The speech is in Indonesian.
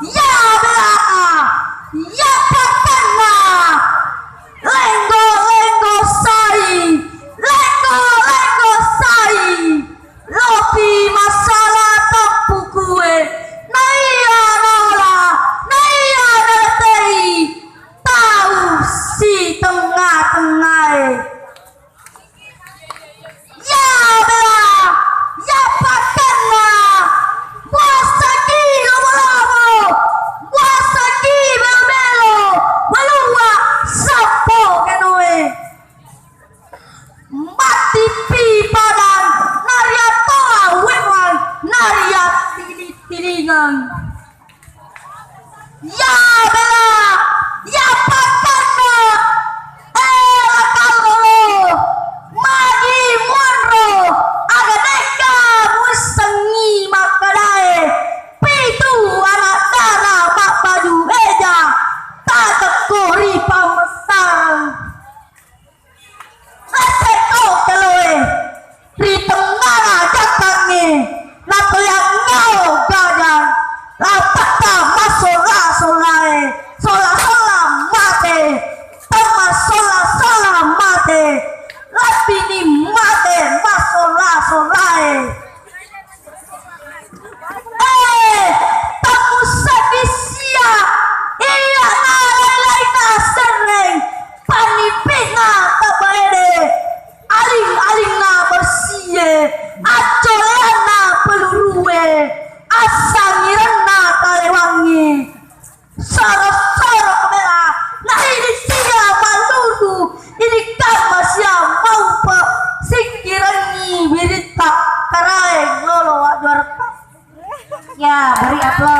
ya bela, ya patana, lenggo lenggo sai, lenggo sai, lopi masalah tampu kue, naya nola, naya netei, tahu si tengah-tengah. Ya bela, ya patana, wasaki labo-labo, wasaki belo-belo, walua sapo kenoe. Mati pi padan, naria toa wengan, naria tilingan. Ya bela, ya patana, kalolo, magi monro, agadeka musengi makadae, pitu anak dara mak baju eja, tatekuri pamesang. Aseko keloe, ritengara jatange, nato yang ngau gadang, lapata masola solae, sola mate, tama sola mate, lapini mate masola solae. Tamu sabisia, iya lain-lain sering, panipina tabaede, aling-aling na bersih, acolean na pelurue, asangiran na kalewangi, soro-soro kebela, nah ini sia malulu, ini kan masih mau pak singkirangi wirita karaeng lolo wajar. Ya beri aplaus.